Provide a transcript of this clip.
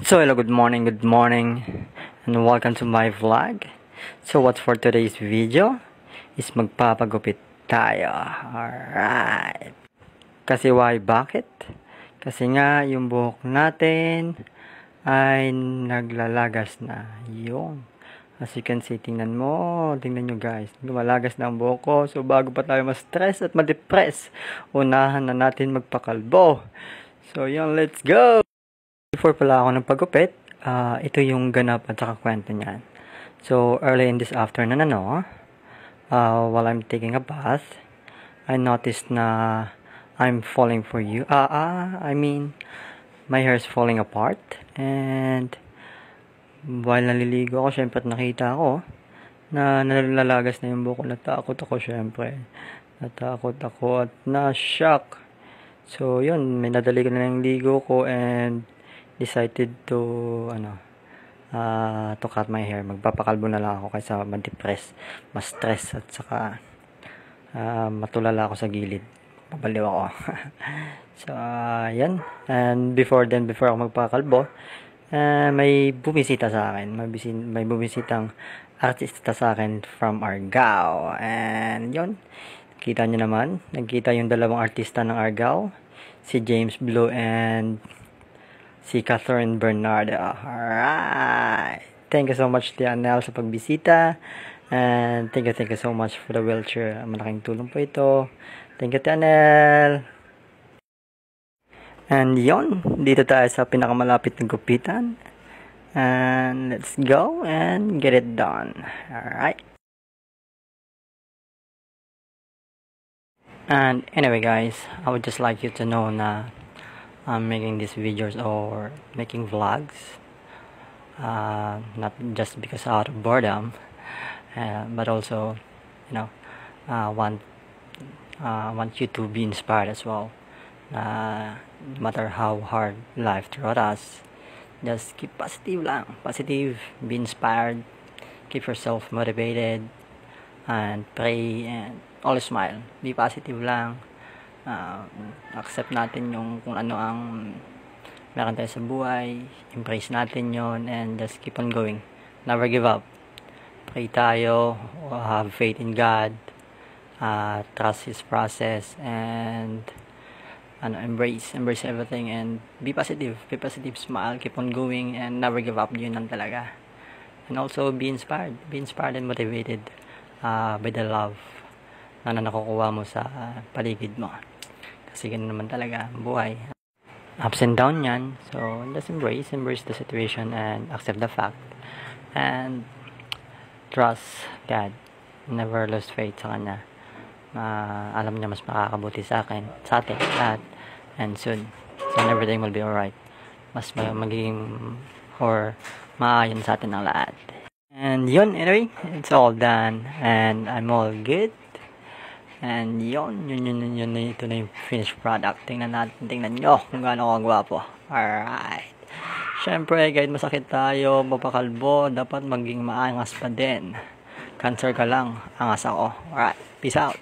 So hello, good morning, and welcome to my vlog. So what's for today's video is magpapagupit tayo. Alright. Kasi why, bakit? Kasi nga yung buhok natin ay naglalagas na. Yung as you can see, tingnan nyo guys, lumalagas na ang buhok ko. So bago pa tayo ma-stress at ma-depress, unahan na natin magpakalbo. So yun, let's go! Before pala ako ng pagupit, ito yung ganap at saka kwento niyan. So, early in this afternoon, while I'm taking a bath, I noticed na I'm falling for you. I mean, my hair is falling apart. And, while naliligo ako, syempre nakita ko na nalalagas na yung buhok ko. Natakot ako, syempre. Natakot ako at na-shock. So, yun, may nadali ko na yung ligo ko and decided to cut my hair. Magpapakalbo na lang ako kaysa ma-depress, ma-stress at saka matulala ako sa gilid. Babaliw ako. So yan. And before ako magpakalbo, may bumisita sa akin. May bumisitang artista sa akin from Argao. And yun, kita nyo naman, nagkita yung dalawang artista ng Argao, si James Blue and si Catherine Bernardo. Alright. Thank you so much, Tianel, sa pagbisita. And thank you so much for the wheelchair. Malaking tulong po ito. Thank you, Tianel. And yon, dito tayo sa pinakamalapit ng gupitan. And let's go and get it done. Alright. And anyway guys, I would just like you to know na I'm making these videos or making vlogs, not just because out of boredom, but also, want you to be inspired as well. No matter how hard life throws us, just keep positive lang, be inspired, keep yourself motivated, and pray, and always smile. Be positive lang. Accept natin yung kung ano ang meron tayo sa buhay, embrace natin yon, and just keep on going, never give up. Pray tayo, have faith in God, trust His process, and embrace everything, and be positive, smile, keep on going, and never give up. Yun lang talaga. And also be inspired and motivated by the love na nakukuha mo sa paligid mo. Kasi ganun naman talaga ang buhay. Ups and down yan. So, just embrace the situation and accept the fact. And trust God. Never lose faith sa Kanya. Alam niya mas makakabuti sa atin lahat. And soon everything will be alright. Mas magiging or maayon sa atin ang lahat. And yun, anyway, it's all done. And I'm all good. And yun, ito na yung finished product. Tingnan nyo kung gaano kagwapo. Alright. Siyempre, kahit masakit tayo, mapakalbo, dapat maging maangas pa din. Cancer ka lang, angas ako. Alright, peace out.